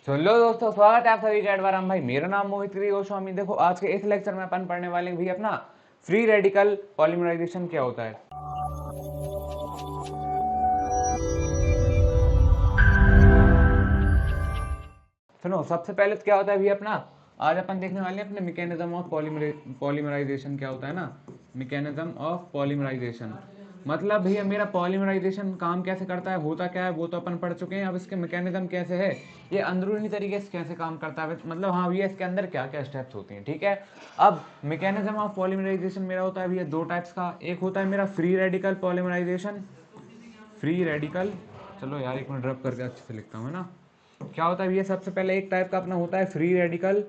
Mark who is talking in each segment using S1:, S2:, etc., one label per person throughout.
S1: सुन लो दोस्तों, स्वागत है आप सभी का एक बार। हम भाई, मेरा नाम मोहित गोस्वामी। देखो, आज के इस लेक्चर में अपन पढ़ने वाले हैं भी अपना फ्री रेडिकल पॉलीमराइजेशन क्या होता है। सुनो, सबसे पहले तो क्या होता है भी अपना, आज अपन देखने वाले हैं अपने मैकेनिज्म ऑफ पॉलीमराइजेशन क्या होता है ना। मैकेनिज्म ऑफ पॉलीमराइजेशन मतलब भैया मेरा पॉलीमराइजेशन काम कैसे करता है, होता क्या है, वो तो अपन पढ़ चुके हैं। अब इसके मैकेनिज्म कैसे है, ये अंदरूनी तरीके से कैसे काम करता है, मतलब हाँ भैया इसके अंदर क्या क्या स्टेप्स होती हैं, ठीक है। अब मैकेनिज्म ऑफ पॉलीमराइजेशन मेरा होता है भैया दो टाइप्स का। एक होता है मेरा free radical polymerization, free radical. चलो यार एक मिनट रब करके अच्छे से लिखता हूँ, है ना। क्या होता है भैया, सबसे पहले एक टाइप का अपना होता है फ्री रेडिकल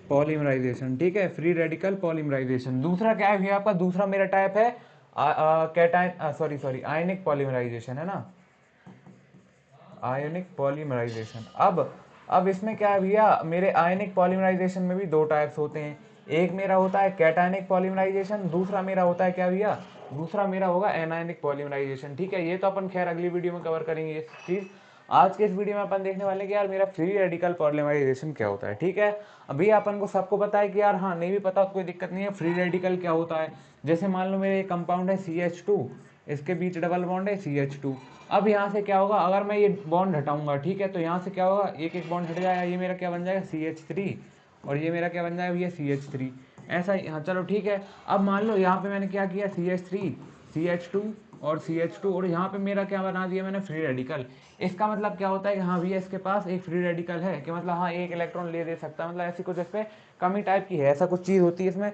S1: पॉलीमराइजेशन, ठीक है, फ्री रेडिकल पॉलीमराइजेशन। दूसरा क्या है भैया आपका, दूसरा मेरा टाइप है कैटायन सॉरी आयनिक पॉलीमराइजेशन, है ना, आयनिक पॉलीमराइजेशन। अब इसमें क्या है भैया, मेरे आयनिक पॉलीमराइजेशन में भी दो टाइप्स होते हैं। एक मेरा होता है कैटायनिक पॉलीमराइजेशन, दूसरा मेरा होता है क्या भैया, दूसरा मेरा होगा एनायनिक पॉलीमराइजेशन, ठीक है। ये तो अपन खैर अगली वीडियो में कवर करेंगे ये चीज़। आज के इस वीडियो में अपन देखने वाले हैं कि यार मेरा फ्री रेडिकल पॉलीमराइजेशन क्या होता है, ठीक है। अभी अपन को सबको पता है कि यार हाँ, नहीं भी पता तो कोई दिक्कत नहीं है। फ्री रेडिकल क्या होता है, जैसे मान लो मेरे कंपाउंड है CH2, इसके बीच डबल बॉन्ड है CH2। अब यहाँ से क्या होगा, अगर मैं ये बॉन्ड हटाऊंगा, ठीक है, तो यहाँ से क्या होगा, एक एक बॉन्ड हट जाएगा, ये मेरा क्या बन जाएगा CH3, और ये मेरा क्या बन जाएगा भैया CH3। ऐसा ही, हाँ चलो ठीक है। अब मान लो यहाँ पे मैंने क्या किया, CH3 CH2 और CH2, और यहाँ पे मेरा क्या बना दिया मैंने, फ्री रेडिकल। इसका मतलब क्या होता है कि हाँ भैया इसके पास एक फ्री रेडिकल है, कि मतलब हाँ एक इलेक्ट्रॉन ले दे सकता है, मतलब ऐसी कुछ इस पर कमी टाइप की है, ऐसा कुछ चीज़ होती है इसमें।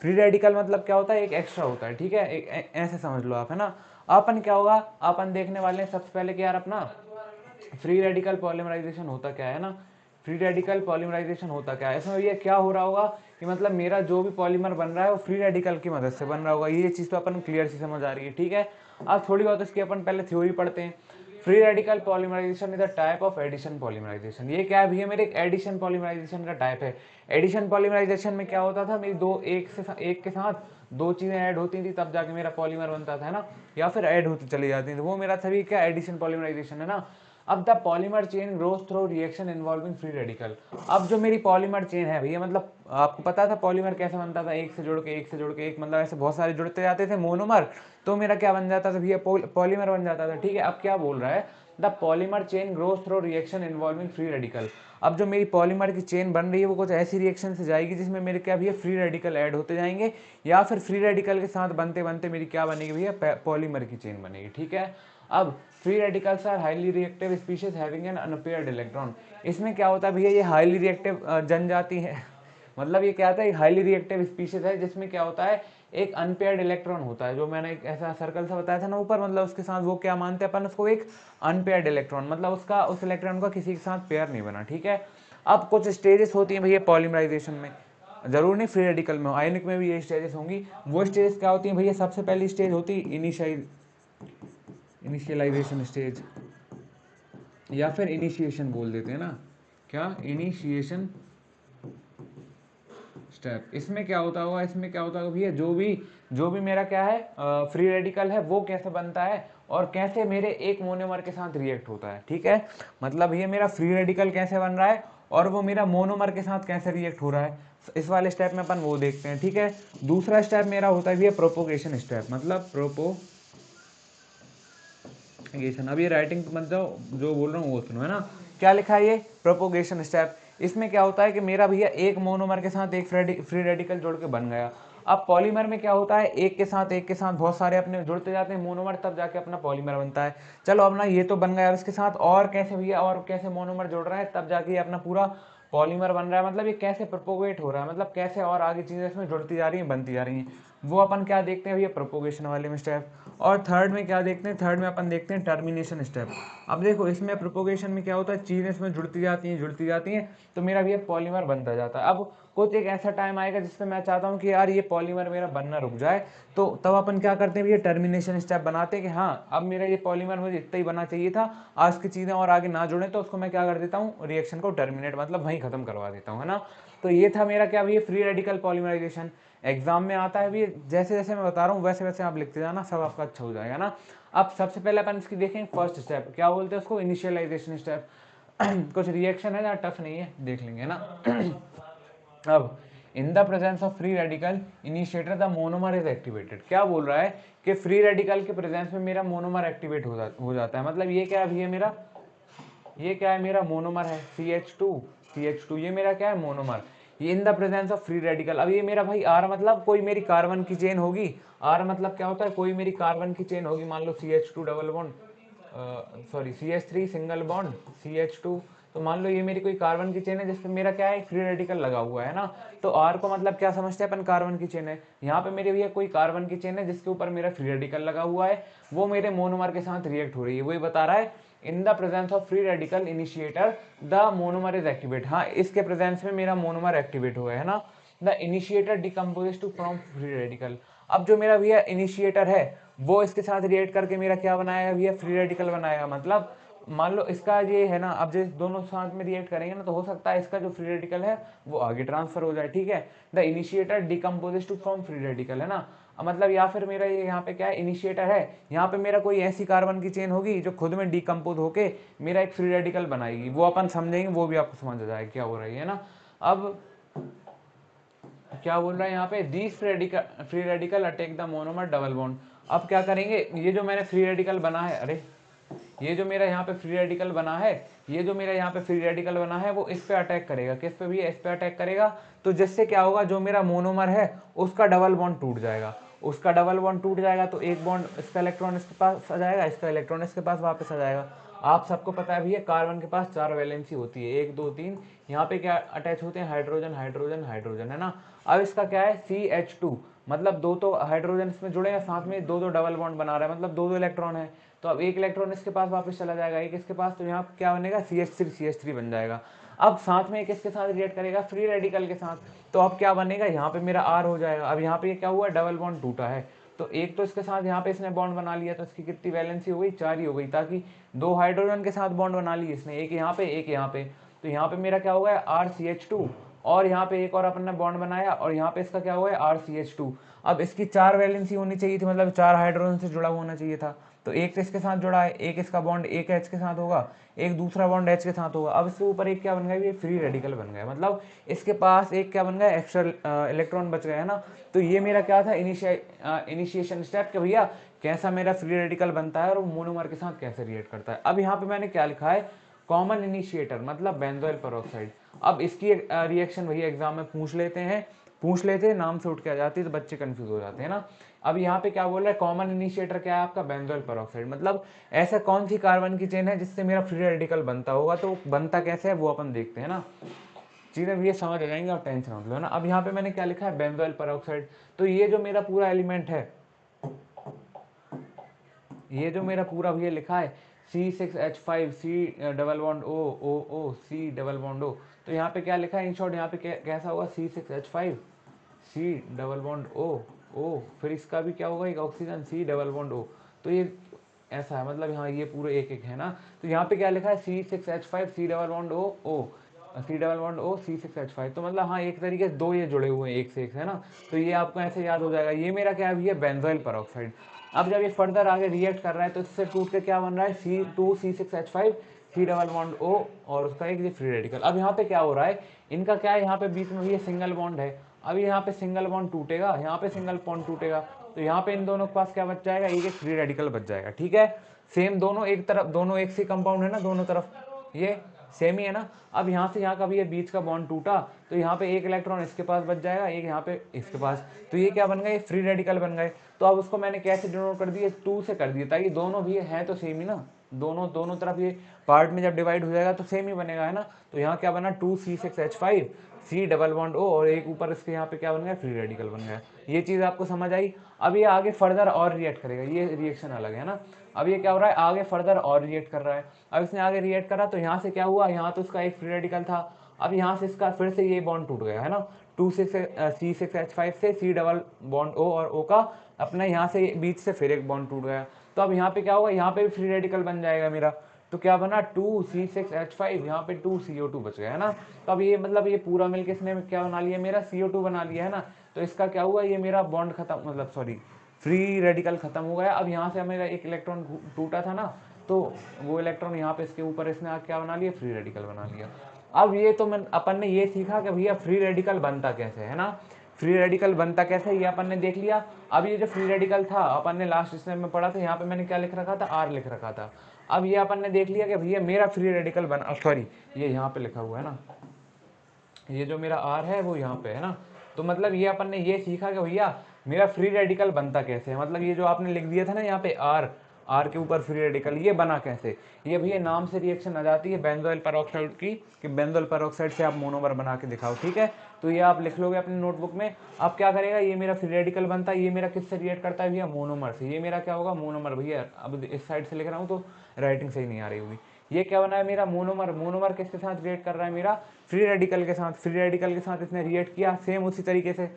S1: फ्री रेडिकल मतलब क्या होता है, एक एक्स्ट्रा होता है, ठीक है, ऐसे समझ लो आप, है ना। अपन क्या होगा, अपन देखने वाले हैं सबसे पहले कि यार अपना फ्री रेडिकल पॉलीमराइजेशन होता क्या है ना। फ्री रेडिकल पॉलीमराइजेशन होता क्या है, इसमें ये क्या हो रहा होगा कि मतलब मेरा जो भी पॉलीमर बन रहा है वो फ्री रेडिकल की मदद से बन रहा होगा। ये चीज़ तो अपन क्लियर सी समझ आ रही है, ठीक है। अब थोड़ी बहुत इसकी अपन पहले थ्योरी पढ़ते हैं। Free radical polymerization is a type of addition polymerization. ये क्या है भैया, मेरे एक एडिशन पॉलीमराइजेशन का टाइप है। एडिशन पॉलीमराइजेशन में क्या होता था, मेरी दो एक के साथ दो चीज़ें ऐड होती थी, तब जाके मेरा पॉलीमर बनता था, है ना, या फिर ऐड होती चली जाती थी, वो मेरा सभी क्या एडिशन पॉलीमराइजेशन है ना। अब the polymer chain growth through reaction involving free radical. अब जो मेरी पॉलीमर चेन है भैया, मतलब आपको पता था पॉलीमर कैसे बनता था, एक से जुड़ के एक से जुड़ के एक, मतलब ऐसे बहुत सारे जुड़ते जाते थे मोनोमर, तो मेरा क्या बन जाता था भैया, पॉलीमर बन जाता था, ठीक है। अब क्या बोल रहा है, the polymer chain growth through reaction involving free radical. अब जो मेरी पॉलीमर की चेन बन रही है वो कुछ ऐसी रिएक्शन से जाएगी जिसमें मेरे क्या भैया फ्री रेडिकल ऐड होते जाएंगे, या फिर फ्री रेडिकल के साथ बनते बनते मेरी क्या बनेगी भैया, पॉलीमर की चेन बनेगी, ठीक है। अब free radicals are highly reactive species having an unpaired electron. इसमें क्या होता है भैया, ये हाईली रिएक्टिव जनजाति है, मतलब ये क्या होता है, हाईली रिएक्टिव स्पीशीज है जिसमें क्या होता है, एक अनपेयर्ड इलेक्ट्रॉन होता है, जो मैंने एक ऐसा सर्कल सा बताया था ना ऊपर, मतलब उसके साथ वो क्या मानते हैं अपन उसको, एक अनपेयर्ड इलेक्ट्रॉन, मतलब उसका उस इलेक्ट्रॉन का किसी के साथ पेयर नहीं बना, ठीक है। अब कुछ स्टेजेस होती हैं भैया पॉलीमराइजेशन में, जरूर नहीं फ्री रेडिकल में, आयनिक में भी ये स्टेजेस होंगी। वो स्टेजेस क्या होती हैं भैया, सबसे पहली स्टेज होती है इनिशियलाइजेशन स्टेज, या फिर इनिशिएशन बोल देते हैं ना, क्या, इनिशिएशन स्टेप। इसमें क्या होता होगा, इसमें क्या होता होगा भैया, जो भी मेरा क्या है फ्री रेडिकल है, वो कैसे बनता है और कैसे मेरे एक मोनोमर के साथ रिएक्ट होता है, ठीक है। मतलब ये मेरा फ्री रेडिकल कैसे बन रहा है और वो मेरा मोनोमर के साथ कैसे रिएक्ट हो रहा है, इस वाले स्टेप में अपन वो देखते हैं, ठीक है। दूसरा स्टेप मेरा होता है भैया प्रोपोगेशन स्टेप, मतलब प्रोपोगेशन। अब ये राइटिंग मत जाओ, जो बोल रहा हूँ वो सुनो, है ना। क्या लिखा है ये, प्रोपोगेशन स्टेप। इसमें क्या होता है कि मेरा भैया एक मोनोमर के साथ एक फ्री रेडिकल जोड़ के बन गया। अब पॉलीमर में क्या होता है, एक के साथ बहुत सारे अपने जुड़ते जाते हैं मोनोमर, तब जाके अपना पॉलीमर बनता है। चलो अब ना ये तो बन गया, अब इसके साथ और कैसे भैया, और कैसे मोनोमर जुड़ रहा है, तब जाके ये अपना पूरा पॉलीमर बन रहा है, मतलब ये कैसे प्रोपोगेट हो रहा है, मतलब कैसे और आगे चीज़ें इसमें जुड़ती जा रही हैं, बनती जा रही हैं, वो अपन क्या देखते हैं भैया प्रोपोगेशन वाले में स्टेप। और थर्ड में क्या देखते हैं, थर्ड में अपन देखते हैं टर्मिनेशन स्टेप। अब देखो इसमें प्रोपोगेशन में क्या होता है, चीज़ें इसमें जुड़ती जाती हैं, तो मेरा भी एक पॉलीमर बनता जाता है। अब कुछ एक ऐसा टाइम आएगा जिसमें मैं चाहता हूँ कि यार ये पॉलीमर मेरा बनना रुक जाए, तो तब अपन क्या करते हैं, ये टर्मिनेशन स्टेप बनाते हैं कि हाँ अब मेरा ये पॉलीमर मुझे इतना ही बना चाहिए था, आज की चीज़ें और आगे ना जुड़े, तो उसको मैं क्या कर देता हूँ, रिएक्शन को टर्मिनेट, मतलब वहीं खत्म करवा देता हूँ, है ना। तो ये था मेरा क्या, ये फ्री रेडिकल पॉलीमराइजेशन। एग्जाम में आता है भी, जैसे जैसे मैं बता रहा हूँ वैसे वैसे आप लिखते जाना, सब आपका अच्छा हो जाएगा ना। अब सबसे पहले अपन इसकी देखें फर्स्ट स्टेप, क्या बोलते हैं उसको, इनिशियलाइजेशन स्टेप। कुछ रिएक्शन है ना, टफ नहीं है, देख लेंगे ना। अब in the presence of free radical initiator the monomer is activated, क्या बोल रहा है कि फ्री रेडिकल के प्रेजेंस में मेरा मोनोमर एक्टिवेट हो जाता है। मतलब ये क्या है, अभी ये क्या है, मेरा मोनोमर है CH2, ये मेरा क्या है, मोनोमर। ये in the presence of free radical. अब ये मेरा भाई R मतलब कोई मेरी कार्बन की चेन होगी। R मतलब क्या होता है, कोई मेरी कार्बन की चेन होगी। मान लो CH2 double bond, sorry CH3 single bond CH2। तो मान लो ये मेरी कोई कार्बन की चेन है जिसपे मेरा क्या है, फ्री रेडिकल लगा हुआ है ना। तो R को मतलब क्या समझते हैं अपन, कार्बन की चेन है। यहाँ पे मेरे भैया कोई कार्बन की चेन है जिसके ऊपर मेरा फ्री रेडिकल लगा हुआ है, वो मेरे मोनोमर के साथ रिएक्ट हो रही है। वही बता रहा है in the presence of free radical initiator the monomer is activate. हाँ, इसके प्रेजेंस में मेरा मोनोमर एक्टिवेट हुआ है ना। The initiator decompose to from free radical. अब जो मेरा भैया इनिशिएटर है वो इसके साथ रिएक्ट करके मेरा क्या बनाएगा भैया, फ्री रेडिकल बनाएगा। मतलब मान लो इसका ये है ना, अब जो दोनों साथ में रिएक्ट करेंगे ना, तो हो सकता है इसका जो फ्री रेडिकल है वो आगे ट्रांसफर हो जाए, ठीक है। The initiator decompose to from free radical, है ना। मतलब या फिर मेरा ये यहाँ पे क्या है, इनिशिएटर है, यहाँ पे मेरा कोई ऐसी कार्बन की चेन होगी जो खुद में डिकम्पोज होके मेरा एक फ्री रेडिकल बनाएगी। वो अपन समझेंगे, वो भी आपको समझ आ जाएगा क्या हो रही है ना। अब क्या बोल रहा है यहाँ पे, these free radical attack the monomer double bond. अब क्या करेंगे, ये जो मैंने फ्री रेडिकल बना है, अरे ये जो मेरा यहाँ पे फ्री रेडिकल बना है, ये जो मेरा यहाँ पे फ्री रेडिकल बना है वो इस पे अटैक करेगा। किस पे भी, इस पे अटैक करेगा। तो जिससे क्या होगा, जो मेरा मोनोमर है उसका डबल बॉन्ड टूट जाएगा। उसका डबल बॉन्ड टूट जाएगा तो एक बॉन्ड, इसका इलेक्ट्रॉन इसके पास आ जाएगा, इसका इलेक्ट्रॉन इसके पास वापस आ जाएगा। आप सबको पता है भैया कार्बन के पास 4 वैलेंसी होती है, 1 2 3। यहाँ पे क्या अटैच होते हैं, हाइड्रोजन हाइड्रोजन हाइड्रोजन, है ना। अब इसका क्या है, CH2, मतलब 2 तो हाइड्रोजन इसमें जुड़े हैं, साथ में 2 डबल बॉन्ड बना रहा है, मतलब 2 इलेक्ट्रॉन है। तो अब एक इलेक्ट्रॉन इसके पास वापस चला जाएगा, एक इसके पास, तो यहाँ क्या बनेगा, CH3 बन जाएगा। अब साथ में एक इसके साथ रिएक्ट करेगा फ्री रेडिकल के साथ, तो अब क्या बनेगा, यहाँ पे मेरा R हो जाएगा। अब यहाँ पे क्या हुआ, डबल बॉन्ड टूटा है, तो एक तो इसके साथ यहाँ पे इसने बॉन्ड बना लिया, तो इसकी कितनी वैलेंसी हो गई, 4 ही हो गई, ताकि 2 हाइड्रोजन के साथ बॉन्ड बना ली इसने, एक यहाँ पे एक यहाँ पे। तो यहाँ पे मेरा क्या हो गया, RCH2, और यहाँ पे एक और अपन ने बॉन्ड बनाया, और यहाँ पे इसका क्या हुआ है, RCH2। अब इसकी 4 वैलेंसी होनी चाहिए थी, मतलब 4 हाइड्रोजन से जुड़ा होना चाहिए था। तो एक तो इसके साथ जुड़ा है, एक इसका बॉन्ड एक H के साथ होगा, एक दूसरा बॉन्ड H के साथ होगा। अब इसके ऊपर एक क्या बन गया, ये फ्री रेडिकल बन गया, मतलब इसके पास एक क्या बन गया, एक्स्ट्रा इलेक्ट्रॉन बच गया, है ना। तो ये मेरा क्या था, इनिशिएशन स्टेप, कि भैया कैसा मेरा फ्री रेडिकल बनता है और वो मोनोमर के साथ कैसे रिएक्ट करता है। अब यहाँ पे मैंने क्या लिखा है, कॉमन इनिशिएटर मतलब बेंजोइल पेरोक्साइड। अब इसकी रिएक्शन वही एग्जाम में पूछ लेते हैं, नाम से उठ के आ जाती है, तो बच्चे कंफ्यूज हो जाते हैं ना। अब यहाँ पे क्या बोल रहा है, कॉमन इनिशिएटर क्या है आपका, बेंजोइल पेरोक्साइड। मतलब ऐसा कौन सी कार्बन की चेन है जिससे मेरा फ्री रेडिकल बनता होगा, तो बनता कैसे है वो अपन देखते हैं ना। चीजें भी ये समझ आ जाएंगे, आप टेंशन मत लो ना। अब यहाँ पे मैंने क्या लिखा है, बेंजोइल पेरोक्साइड। तो ये जो मेरा पूरा एलिमेंट है, ये जो मेरा पूरा भैया लिखा है C6H5 C double bond O C double bond O। तो यहाँ पे क्या लिखा है, इन शॉर्ट यहाँ पे कैसा होगा, C6H5 C double bond O, फिर इसका भी क्या होगा, एक oxygen C double bond O। तो ये ऐसा है, मतलब यहाँ ये पूरे एक एक है ना। तो यहाँ पे क्या लिखा है, C6H5 C double bond O C double bond O C6H5। तो मतलब हाँ, एक तरीके से 2 ये जुड़े हुए हैं एक से एक, है ना। तो ये आपको ऐसे याद हो जाएगा। ये मेरा क्या है भैया, बेंजोइल पेरोक्साइड। अब जब ये फर्दर आगे रिएक्ट कर रहा है तो इससे टूट के क्या बन रहा है, C2C6H5 C double bond O, और उसका एक ये फ्री रेडिकल। अब यहाँ पे क्या हो रहा है, इनका क्या है, यहाँ पे बीच में ये सिंगल बॉन्ड है। अब यहाँ पे सिंगल बॉन्ड टूटेगा, यहाँ पे सिंगल बॉन्ड टूटेगा, तो यहाँ पे इन दोनों के पास क्या बच जाएगा, एक फ्री रेडिकल बच जाएगा, ठीक है। सेम दोनों एक तरफ, दोनों एक सी कंपाउंड है ना, दोनों तरफ ये सेम ही है ना। अब यहाँ से यहाँ का भी ये बीच का बॉन्ड टूटा, तो यहाँ पे एक इलेक्ट्रॉन इसके पास बच जाएगा, एक यहाँ पे इसके पास। तो ये क्या बन गए, फ्री रेडिकल बन गए। तो अब उसको मैंने कैसे डिनोट कर दिया, 2 से कर दिया, ताकि दोनों भी हैं तो सेम ही ना, दोनों तरफ ये पार्ट में जब डिवाइड हो जाएगा तो सेम ही बनेगा, है ना। तो यहाँ क्या बना, 2C6H5 C double bond O, और एक ऊपर इसके यहाँ पे क्या बन गया, फ्री रेडिकल बन गया। ये चीज़ आपको समझ आई। अब ये आगे फर्दर और रिएक्ट करेगा, ये रिएक्शन अलग है ना। अब ये क्या हो रहा है, आगे फर्दर और रिएक्ट कर रहा है। अब इसने आगे रिएक्ट करा, तो यहाँ से क्या हुआ, यहाँ तो उसका एक फ्री रेडिकल था, अब यहाँ से इसका फिर से ये बॉन्ड टूट गया, है ना। C6H5 से C डबल बॉन्ड O, और O का अपना यहाँ से बीच से फिर एक बॉन्ड टूट गया। तो अब यहाँ पे क्या होगा, यहाँ पे भी फ्री रेडिकल बन जाएगा मेरा। तो क्या बना, 2C6H5, यहाँ पे 2CO2 बच गया, है ना। तो अब ये मतलब ये पूरा मिलकर इसने क्या बना लिया, मेरा CO2 बना लिया, है ना। तो इसका क्या हुआ, ये मेरा बॉन्ड खत्म, मतलब सॉरी, फ्री रेडिकल खत्म हो गया। अब यहाँ से मेरा एक इलेक्ट्रॉन टूटा था ना, तो वो इलेक्ट्रॉन यहाँ पे इसके ऊपर इसने आके क्या बना लिया, फ्री रेडिकल बना लिया। अब ये तो मैं अपन ने ये सीखा कि भैया फ्री रेडिकल बनता कैसे है ना, फ्री रेडिकल बनता कैसे ये अपन ने देख लिया। अब ये जो फ्री रेडिकल था अपन ने लास्ट स्टेप में पढ़ा था, यहाँ पे मैंने क्या लिख रखा था, आर लिख रखा था। अब ये अपन ने देख लिया कि भैया मेरा फ्री रेडिकल बना, सॉरी ये यहाँ पे लिखा हुआ है ना, ये जो मेरा आर है वो यहाँ पे है ना, तो मतलब ये अपन ने ये सीखा कि भैया मेरा फ्री रेडिकल बनता कैसे है। मतलब ये जो आपने लिख दिया था ना यहाँ पे आर, आर के ऊपर फ्री रेडिकल, ये बना कैसे, ये भैया नाम से रिएक्शन आ जाती है बेंजोइल पेरोक्साइड की, कि बेंजोइल पेरोक्साइड से आप मोनोमर बना के दिखाओ, ठीक है। तो ये आप लिख लोगे अपनी नोटबुक में। आप क्या करेगा, ये मेरा फ्री रेडिकल बनता है, ये मेरा किससे रिएक्ट करता है भैया, मोनोमर से। ये मेरा क्या होगा, मोनोमर। भैया अब इस साइड से लिख रहा हूँ तो राइटिंग सही नहीं आ रही होगी। ये क्या बना है मेरा, मोनोमर। मोनोमर किसके साथ रिएक्ट कर रहा है, मेरा फ्री रेडिकल के साथ। फ्री रेडिकल के साथ इसने रिएक्ट किया, सेम उसी तरीके से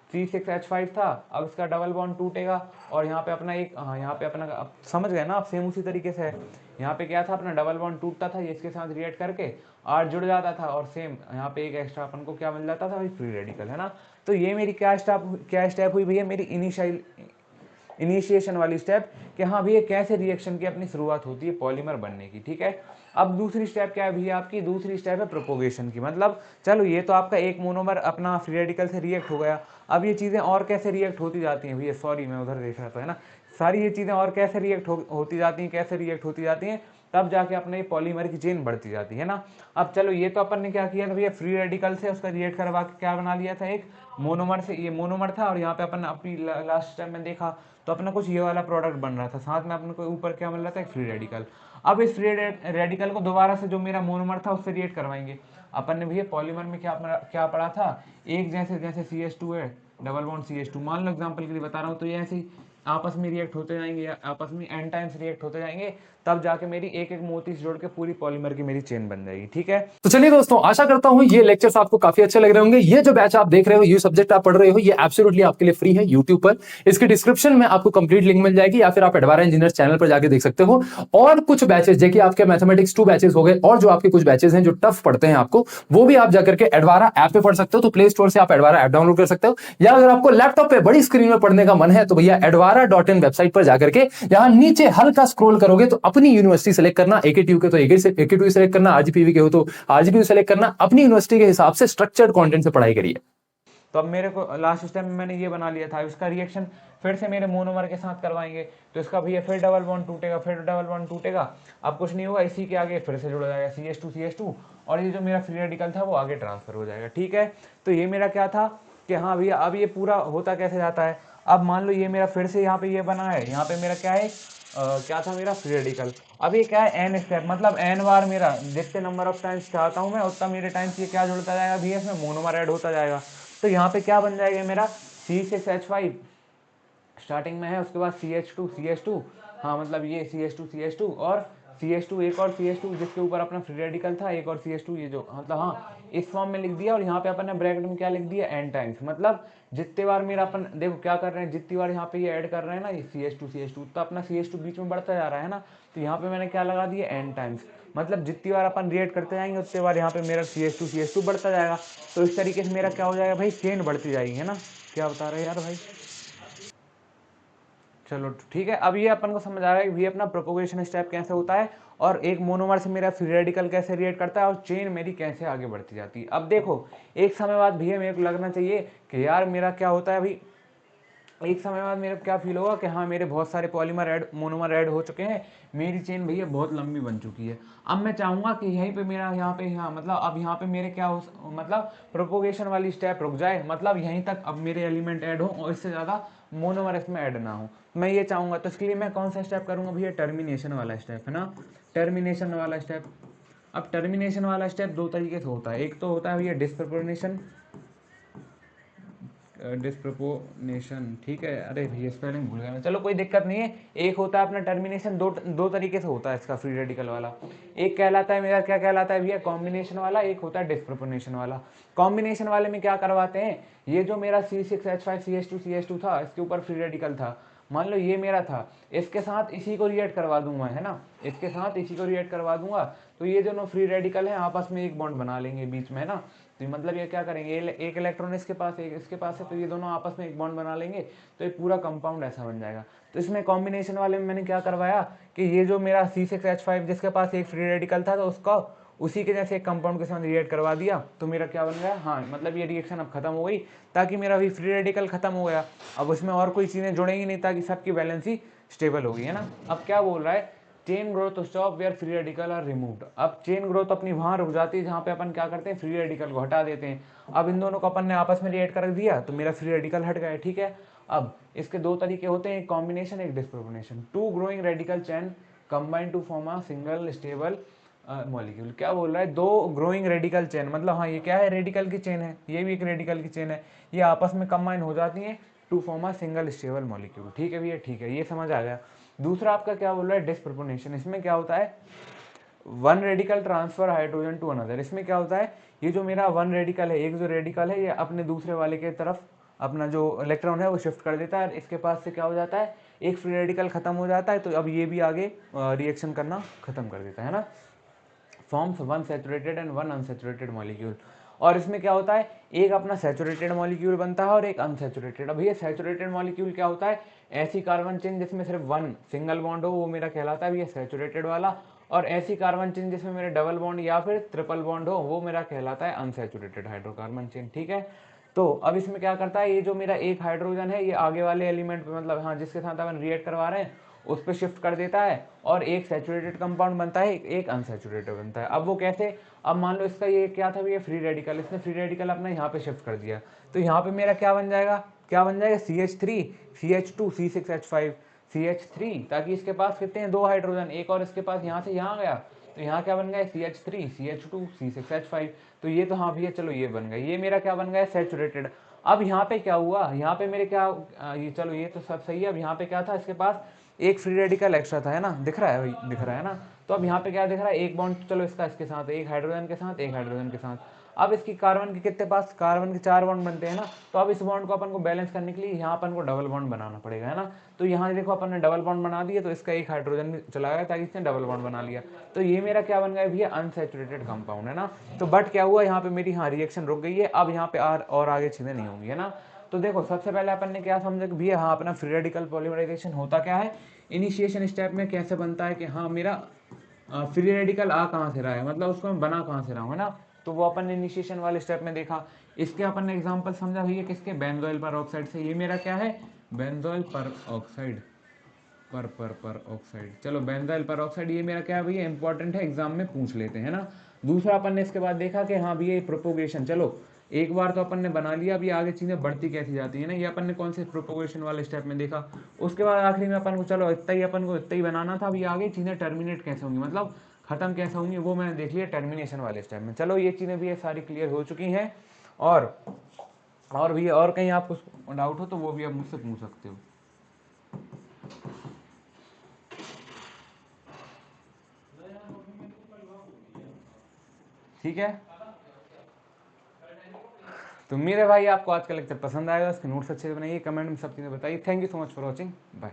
S1: C6H5 था, अब इसका डबल बॉन्ड टूटेगा और यहाँ पे अपना एक, हाँ यहाँ पे अपना, अब समझ गए ना आप, सेम उसी तरीके से है। यहाँ पे क्या था, अपना डबल बॉन्ड टूटता था, ये इसके साथ रिएक्ट करके R जुड़ जाता था और सेम यहाँ पे एक एक्स्ट्रा अपन को क्या मिल जाता था भाई, फ्री रेडिकल, है ना। तो ये मेरी क्या स्टेप हुई भैया, मेरी इनिशिएशन वाली स्टेप, कि हाँ भैया कैसे रिएक्शन की अपनी शुरुआत होती है पॉलीमर बनने की, ठीक है। अब दूसरी स्टेप क्या है भैया आपकी, दूसरी स्टेप है प्रोपोगेशन की। मतलब चलो ये तो आपका एक मोनोमर अपना फ्री रेडिकल से रिएक्ट हो गया, अब ये चीज़ें और कैसे रिएक्ट होती जाती हैं भैया, सॉरी मैं उधर देख रहा था, है ना। सारी ये चीज़ें और कैसे रिएक्ट होती जाती हैं, कैसे रिएक्ट होती जाती हैं, तब जाके अपने पॉलीमर की चेन बढ़ती जाती है ना। अब चलो ये तो अपन ने क्या किया था भैया, फ्री रेडिकल से उसका रिएक्ट करवा के क्या बना लिया था, एक मोनोमर से, ये मोनोमर था, और यहाँ पे अपन अपनी लास्ट टाइम में देखा तो अपना कुछ ये वाला प्रोडक्ट बन रहा था, साथ में अपने को ऊपर क्या मिल रहा था, एक फ्री रेडिकल। अब इस फ्री रेडिकल को दोबारा से जो मेरा मोनोमर था उससे रिएक्ट करवाएंगे। अपन ने भैया पॉलीमर में क्या पढ़ा था, एक जैसे जैसे CH2 है, डबल बॉन्ड CH2, मान लो एग्जांपल के लिए बता रहा हूँ, तो ये ऐसे ही आपस में रिएक्ट होते जाएंगे, या आपस में एन टाइम्स रिएक्ट होते जाएंगे, तब जाके मेरी एक एक मोती से जोड़ के पूरी पॉलीमर की मेरी चेन बन जाएगी, ठीक है।
S2: तो चलिए दोस्तों, आशा करता हूं ये लेक्चर्स आपको काफी अच्छे लग रहे होंगे। ये जो बैच आप देख रहे हो, ये सब्जेक्ट आप पढ़ रहे हो, ये एब्सोल्युटली आपके लिए फ्री है यूट्यूब पर। इसके डिस्क्रिप्शन में आपको कंप्लीट लिंक मिल जाएगी, या फिर आप एडवारा इंजीनियर चैनल पर जाके देख सकते हो। और कुछ बैचेस, जैसे आपके मैथमेटिक्स 2 बैचेस हो गए, और जो आपके कुछ बैचेस हैं जो टफ पढ़ते हैं आपको, वो भी आप जाकर के एडवारा ऐप पे पढ़ सकते हो। तो प्ले स्टोर से आप एडवारा ऐप डाउनलोड कर सकते हो, या अगर आपको लैपटॉप पे बड़ी स्क्रीन में पढ़ने का मन है तो भैया edvara.in वेबसाइट पर जाकर के यहां नीचे हल्का स्क्रॉल करोगे तो अपनी यूनिवर्सिटी सेलेक्ट करना, AKTU के तो AKTU सेलेक्ट करना, RGPV के हो तो RGPV सेलेक्ट करना, अपनी यूनिवर्सिटी के हिसाब से स्ट्रक्चर्ड कंटेंट से पढ़ाई करिए।
S1: तो अब मेरे को लास्ट स्टेप में मैंने ये बना लिया था, इसका रिएक्शन फिर से मेरे मोनोमर के साथ करवाएंगे, तो इसका भैया फिर डबल बॉन्ड टूटेगा, फिर डबल बॉन्ड टूटेगा। अब कुछ नहीं होगा, इसी के आगे फिर से जुड़ जाएगा CH2 और ये जो मेरा फ्री रेडिकल था वो आगे ट्रांसफर हो जाएगा, ठीक है। तो ये मेरा क्या था कि हाँ भैया अब ये पूरा होता कैसे जाता है। अब मान लो ये मेरा फिर से यहाँ पे ये बना है, यहाँ पे मेरा क्या है, क्या था मेरा फ्री रेडिकल। अब ये क्या है, n स्टेप, मतलब n बार मेरा जितने नंबर ऑफ टाइम्स चाहता हूँ मैं उतना मेरे टाइम्स ये क्या जुड़ता जाएगा भैया, इसमें मोनोमर ऐड होता जाएगा। तो यहाँ पे क्या बन जाएगा मेरा, C6H5 स्टार्टिंग में है, उसके बाद CH2, हाँ मतलब ये CH2 और CH2 एक और CH2 जिसके ऊपर अपना फ्री रेडिकल था, एक और CH2, ये जो मतलब हाँ इस फॉर्म में लिख दिया। और यहाँ पे अपन ने ब्रैकेट में क्या लिख दिया, n टाइम्स, मतलब जितने बार मेरा अपन देखो क्या कर रहे हैं, जितनी बार यहाँ पे ये ऐड कर रहे हैं ना, ये CH2 तो अपना CH2 बीच में बढ़ता जा रहा है ना, तो यहाँ पे मैंने क्या लगा दिया, n टाइम्स, मतलब जितनी बार अपन रिएक्ट करते जाएंगे उतनी बार यहाँ पे मेरा CH2 बढ़ता जाएगा। तो इस तरीके से मेरा क्या हो जाएगा भाई, चेन बढ़ती जाएगी, है ना। क्या बता रहे हैं यार भाई, चलो ठीक है। अब ये अपन को समझ आ रहा है कि अपना प्रोपोगेशन स्टेप कैसे होता है, और एक मोनोमर से मेरा फ्री रेडिकल कैसे रिएक्ट करता है, और चेन मेरी कैसे आगे बढ़ती जाती है। अब देखो एक समय बाद भैया मेरे को लगना चाहिए कि यार मेरा क्या होता है भाई, एक समय बाद मेरे क्या फील होगा कि हाँ मेरे बहुत सारे मोनोमर ऐड हो चुके हैं, मेरी चेन भैया बहुत लंबी बन चुकी है। अब मैं चाहूँगा कि यहीं पे मेरा यहाँ मतलब अब यहाँ पे मेरे क्या हो, मतलब प्रोपोगेशन वाली स्टेप रुक जाए, मतलब यहीं तक अब मेरे एलिमेंट ऐड हो और इससे ज़्यादा मोनोमर इसमें ऐड ना हो, मैं ये चाहूँगा। तो इसके लिए मैं कौन सा स्टेप करूँगा भैया, टर्मिनेशन वाला स्टेप, है ना, टर्मिनेशन वाला स्टेप। अब टर्मिनेशन वाला स्टेप दो तरीके से होता है, एक तो होता है भैया डिस्प्रपोनेशन, ठीक है, अरे भैया स्पेलिंग भूल गया मैं, चलो कोई दिक्कत नहीं है। एक होता है अपना टर्मिनेशन, दो तरीके से होता है इसका फ्री रेडिकल वाला। एक कहलाता है मेरा, क्या कहलाता है भैया, कॉम्बिनेशन वाला, एक होता है डिस्प्रपोनेशन वाला। कॉम्बिनेशन वाले में क्या करवाते हैं, ये जो मेरा C6H5 CH2 था, इसके ऊपर फ्री रेडिकल था, मान लो ये मेरा था, इसके साथ इसी को रिएक्ट करवा दूंगा, है ना, इसके साथ इसी को रिएक्ट करवा दूंगा, तो ये दोनों फ्री रेडिकल हैं आपस में एक बॉन्ड बना लेंगे बीच में, है ना। तो मतलब ये क्या करेंगे, एक इलेक्ट्रॉन इसके पास एक इसके पास है, तो ये दोनों आपस में एक बॉन्ड बना लेंगे, तो एक पूरा कंपाउंड ऐसा बन जाएगा। तो इसमें कॉम्बिनेशन वाले में मैंने क्या करवाया कि ये जो मेरा C6H5 जिसके पास एक फ्री रेडिकल था, तो उसका उसी के जैसे एक कंपाउंड के साथ रिएक्ट करवा दिया, तो मेरा क्या बन गया, हाँ मतलब ये रिएक्शन अब खत्म हो गई, ताकि मेरा भी फ्री रेडिकल खत्म हो गया। अब उसमें और कोई चीज़ें जुड़ेंगी नहीं, ताकि सबकी बैलेंसी स्टेबल होगी, है ना। अब क्या बोल रहा है, chain growth stop where free radical are removed. अब चेन ग्रोथ अपनी वहां रुक जाती है जहां पे अपन क्या करते हैं, फ्री रेडिकल को हटा देते हैं। अब इन दोनों को अपन ने आपस में रिएक्ट कर दिया, तो मेरा फ्री रेडिकल हट गया, ठीक है। अब इसके दो तरीके होते हैं, एक कॉम्बिनेशन, एक disproportionation. Two growing radical chain combine to form a single stable molecule. क्या बोल रहा है, दो ग्रोइंग रेडिकल चेन, मतलब हाँ ये क्या है, रेडिकल की चेन है, ये भी एक रेडिकल की चेन है, ये आपस में कंबाइन हो जाती हैं to form a single stable molecule. ठीक है भैया, ठीक है, ये समझ आ गया। दूसरा आपका क्या बोल रहा है, डिस्प्रोपोर्शनेशन। इसमें क्या होता है, one radical transfer hydrogen to another. इसमें क्या होता है, ये जो मेरा वन रेडिकल है, एक जो रेडिकल है, ये अपने दूसरे वाले के तरफ अपना जो इलेक्ट्रॉन है वो शिफ्ट कर देता है, इसके पास से क्या हो जाता है, एक फ्री रेडिकल खत्म हो जाता है, तो अब ये भी आगे रिएक्शन करना खत्म कर देता है ना, forms one saturated and one unsaturated molecule. और इसमें क्या होता है, एक अपना सैचुरेटेड मॉलिक्यूल बनता है और एक अनसैचुरेटेड। अब ये सैचुरेटेड मॉलिक्यूल क्या होता है, ऐसी कार्बन चेन जिसमें सिर्फ वन सिंगल बॉन्ड हो, वो मेरा कहलाता है ये सैचुरेटेड वाला। और ऐसी कार्बन चेन जिसमें मेरे डबल बॉन्ड या फिर ट्रिपल बॉन्ड हो, वो मेरा कहलाता है अनसैचुरेटेड हाइड्रोकार्बन चेन, ठीक है। तो अब इसमें क्या करता है, ये जो मेरा एक हाइड्रोजन है, ये आगे वाले एलिमेंट पे, मतलब हाँ जिसके साथ अपन रिएक्ट करवा रहे हैं उस पर शिफ्ट कर देता है, और एक सैचुरेटेड कंपाउंड बनता है, एक अनसैचुरेटेड बनता है। अब वो कैसे, अब मान लो इसका ये क्या था, ये फ्री रेडिकल, इसने फ्री रेडिकल अपना यहाँ पे शिफ्ट कर दिया, तो यहाँ पे मेरा क्या बन जाएगा, क्या बन जाएगा, CH3 CH2 C6H5 CH3, ताकि इसके पास कितने हैं, दो हाइड्रोजन, एक और इसके पास यहाँ से यहाँ गया, तो यहाँ क्या बन गया, CH3 CH2 C6H5। तो ये तो हाँ भैया चलो ये बन गया, ये मेरा क्या बन गया, सैचुरेटेड। अब यहाँ पे क्या हुआ, यहाँ पे मेरे क्या ये चलो ये तो सब सही है। अब यहाँ पे क्या था, इसके पास एक फ्री रेडिकल एक्स्ट्रा था, है ना, दिख रहा है भाई, दिख रहा है ना। तो अब यहाँ पे क्या दिख रहा है, एक बॉन्ड चलो इसका इसके साथ, एक हाइड्रोजन के साथ, एक हाइड्रोजन के साथ। अब इसकी कार्बन के कितने पास, कार्बन के 4 बॉन्ड बनते हैं ना, तो अब इस बॉन्ड को अपन को बैलेंस करने के लिए यहाँ अपन को डबल बॉन्ड बनाना पड़ेगा, है ना। तो यहाँ देखो अपन ने डबल बॉन्ड बना दिया, तो इसका एक हाइड्रोजन भी चला गया, ताकि इसने डबल बॉन्ड बना लिया। तो ये मेरा क्या बन गया भैया, अनसैचुरेटेड कंपाउंड, है ना। तो बट क्या हुआ, यहाँ पे मेरी हाँ रिएक्शन रुक गई है, अब यहाँ पे और आगे चीजें नहीं होंगी, है ना। तो देखो सबसे पहले अपन ने क्या समझा कि भैया हाँ अपना फ्री रेडिकल पॉलीमराइजेशन होता क्या है, इनिशिएशन स्टेप में कैसे बनता है कि हाँ मेरा फ्री रेडिकल आ कहाँ से रहा है, मतलब उसको मैं बना कहाँ से रहा हूँ, है ना। तो वो अपन ने इनिशिएशन वाले स्टेप में देखा। इसके अपन ने एग्जांपल समझा भैया किसके, बेंजोइल पर ऑक्साइड से। ये मेरा क्या है, बेंजोइल पर ऑक्साइड, पर ऑक्साइड। चलो बेंजोइल पर ऑक्साइड ये मेरा क्या है भैया, इंपॉर्टेंट है, एग्जाम में पूछ लेते हैं ना। दूसरा अपन ने इसके बाद देखा कि हाँ भैया प्रोपोगेशन, चलो एक बार तो अपन ने बना लिया, अभी आगे चीजें बढ़ती कैसी जाती है ना, ये अपन ने कौन से प्रोपोगेशन वाले स्टेप में देखा। उसके बाद आखिरी में अपन को चलो इतना ही बनाना था, अभी आगे चीजें टर्मिनेट कैसे होंगी, मतलब खत्म कैसे होंगी, वो मैंने देख लिया टर्मिनेशन वाले स्टेप में। चलो ये चीजें भी ये सारी क्लियर हो चुकी हैं। और भी और कहीं आपको डाउट हो तो वो भी आप मुझसे पूछ सकते हो, ठीक है। तो मेरे भाई आपको आज का लेक्चर पसंद आएगा, उसके नोट्स अच्छे से बनाइए, कमेंट में सब चीज़ें बताइए। Thank you so much for watching, bye.